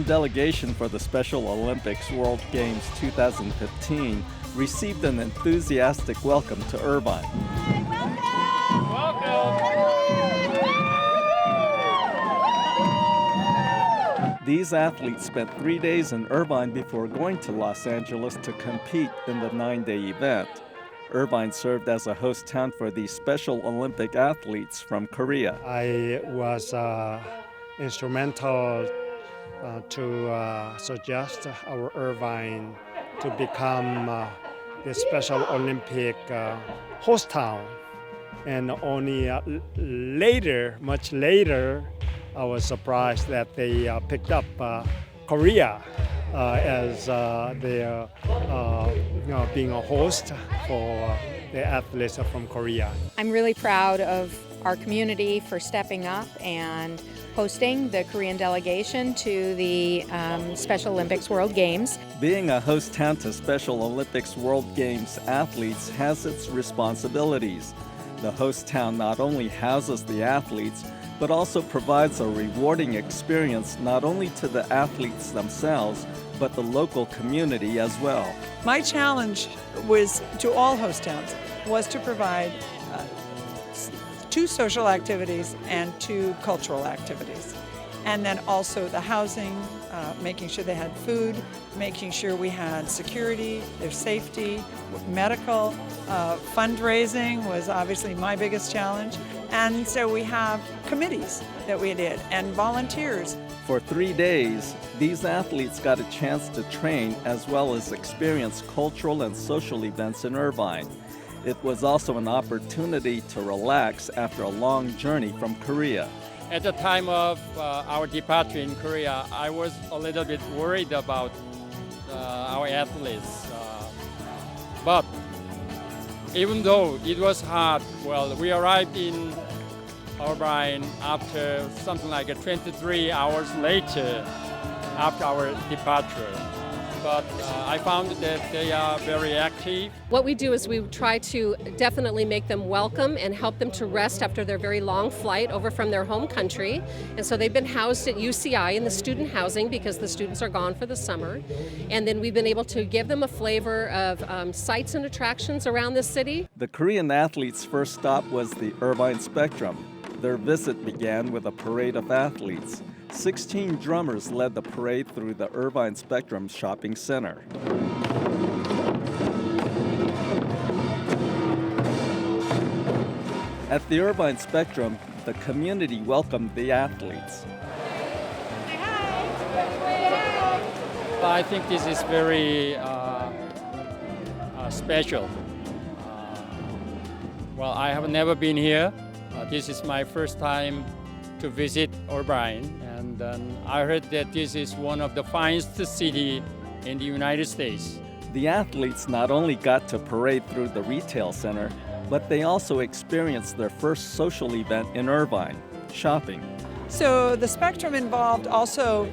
Korean delegation for the Special Olympics World Games 2015 received an enthusiastic welcome to Irvine. These athletes spent 3 days in Irvine before going to Los Angeles to compete in the 9-day event. Irvine served as a host town for these Special Olympic athletes from Korea. I was instrumental to suggest our Irvine to become the Special Olympic host town. And only later, much later, I was surprised that they picked up Korea as their being a host for the athletes from Korea. I'm really proud of our community for stepping up and hosting the Korean delegation to the Special Olympics World Games. Being a host town to Special Olympics World Games athletes has its responsibilities. The host town not only houses the athletes, but also provides a rewarding experience not only to the athletes themselves, but the local community as well. My challenge was to all host towns was to provide 2 social activities and 2 cultural activities. And then also the housing, making sure they had food, making sure we had security, their safety, medical, fundraising was obviously my biggest challenge. And so we have committees that we did and volunteers. For 3 days, these athletes got a chance to train as well as experience cultural and social events in Irvine. It was also an opportunity to relax after a long journey from Korea. At the time of our departure in Korea, I was a little bit worried about our athletes. But even though it was hard, well, we arrived in Irvine after something like 23 hours later after our departure. But I found that they are very active. What we do is we try to definitely make them welcome and help them to rest after their very long flight over from their home country. And so they've been housed at UCI in the student housing because the students are gone for the summer. And then we've been able to give them a flavor of sights and attractions around the city. The Korean athletes' first stop was the Irvine Spectrum. Their visit began with a parade of athletes. 16 drummers led the parade through the Irvine Spectrum shopping center. At the Irvine Spectrum, the community welcomed the athletes. I think this is very special. Well, I have never been here. This is my first time to visit Irvine, and I heard that this is one of the finest cities in the United States. The athletes not only got to parade through the retail center, but they also experienced their first social event in Irvine, shopping. So the Spectrum involved also,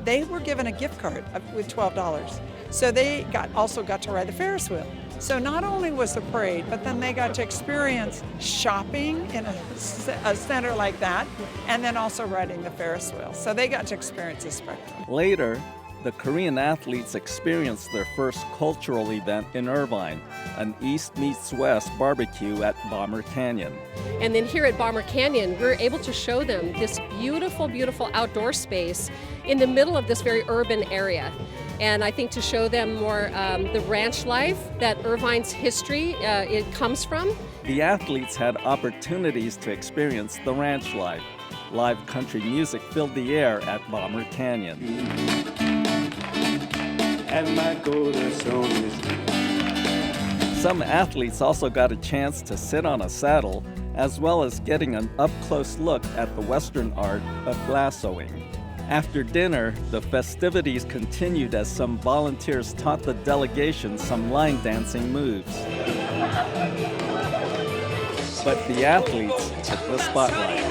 they were given a gift card with $12. So they also got to ride the Ferris wheel. So not only was the parade, but then they got to experience shopping in a center like that, and then also riding the Ferris wheel. So they got to experience the Spectrum. Later, the Korean athletes experienced their first cultural event in Irvine, an East meets West barbecue at Bomber Canyon. And then here at Bomber Canyon, we're able to show them this beautiful, beautiful outdoor space in the middle of this very urban area. And I think to show them more the ranch life that Irvine's history it comes from. The athletes had opportunities to experience the ranch life. Live country music filled the air at Bomber Canyon. And my corazón is... Some athletes also got a chance to sit on a saddle, as well as getting an up-close look at the Western art of lassoing. After dinner, the festivities continued as some volunteers taught the delegation some line dancing moves. But the athletes took the spotlight.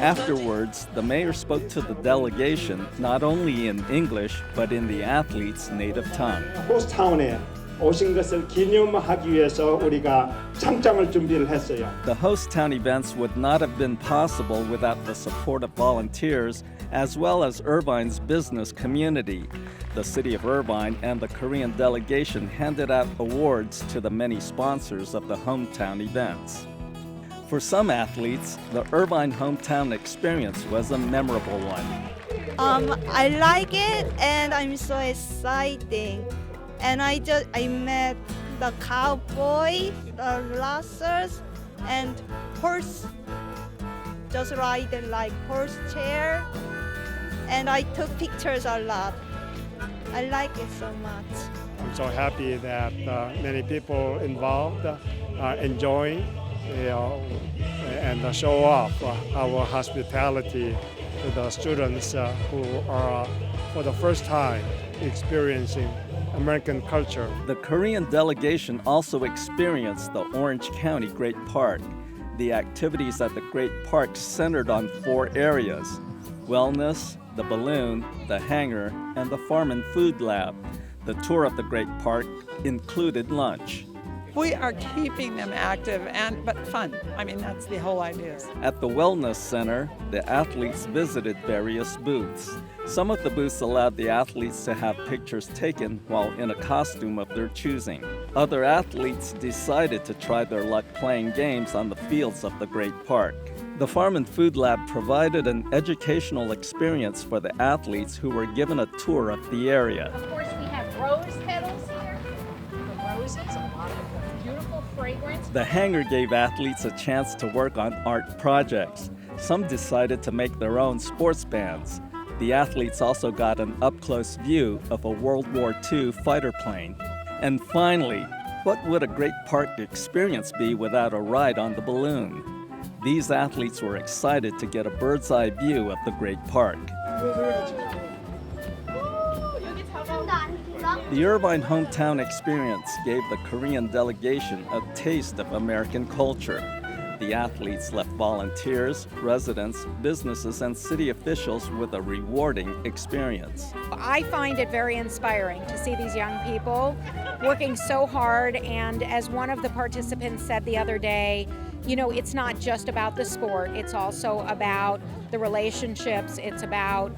Afterwards, the mayor spoke to the delegation not only in English, but in the athletes' native tongue. 호스타운에 오신 것을 기념하기 위해서 우리가 장장을 준비를 했어요. The host town events would not have been possible without the support of volunteers as well as Irvine's business community. The City of Irvine and the Korean delegation handed out awards to the many sponsors of the hometown events. For some athletes, the Irvine hometown experience was a memorable one. I like it and I'm so exciting. And I met the cowboy, the racers, and horse, just riding like horse chair. And I took pictures a lot. I like it so much. I'm so happy that many people involved are enjoying and show off our hospitality to the students who are for the first time experiencing American culture. The Korean delegation also experienced the Orange County Great Park. The activities at the Great Park centered on 4 areas: wellness, the balloon, the hangar, and the farm and food lab. The tour of the Great Park included lunch. We are keeping them active but fun. I mean, that's the whole idea. At the Wellness Center, the athletes visited various booths. Some of the booths allowed the athletes to have pictures taken while in a costume of their choosing. Other athletes decided to try their luck playing games on the fields of the Great Park. The Farm and Food Lab provided an educational experience for the athletes who were given a tour of the area. Of course, we have rose petals here. The roses, a lot of beautiful fragrance. The hangar gave athletes a chance to work on art projects. Some decided to make their own sports bands. The athletes also got an up-close view of a World War II fighter plane. And finally, what would a Great Park experience be without a ride on the balloon? These athletes were excited to get a bird's-eye view of the Great Park. The Irvine hometown experience gave the Korean delegation a taste of American culture. The athletes left volunteers, residents, businesses, and city officials with a rewarding experience. I find it very inspiring to see these young people working so hard, and as one of the participants said the other day, you know, it's not just about the sport, it's also about the relationships, it's about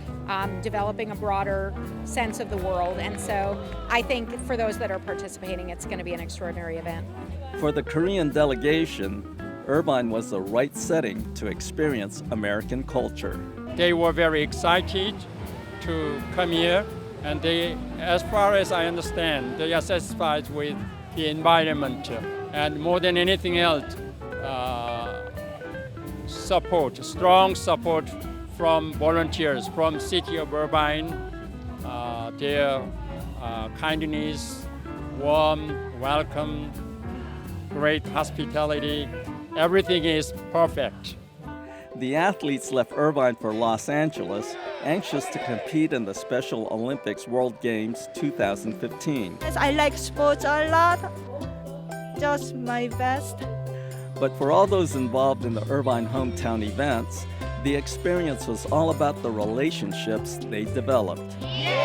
developing a broader sense of the world. And so I think for those that are participating, it's going to be an extraordinary event. For the Korean delegation, Irvine was the right setting to experience American culture. They were very excited to come here, and they, as far as I understand, they are satisfied with the environment, and more than anything else, strong support from volunteers from City of Irvine. Their kindness, warm welcome, great hospitality, everything is perfect. The athletes left Irvine for Los Angeles, anxious to compete in the Special Olympics World Games 2015. Yes, I like sports a lot. Just my best. But for all those involved in the Irvine hometown events, the experience was all about the relationships they developed. Yeah!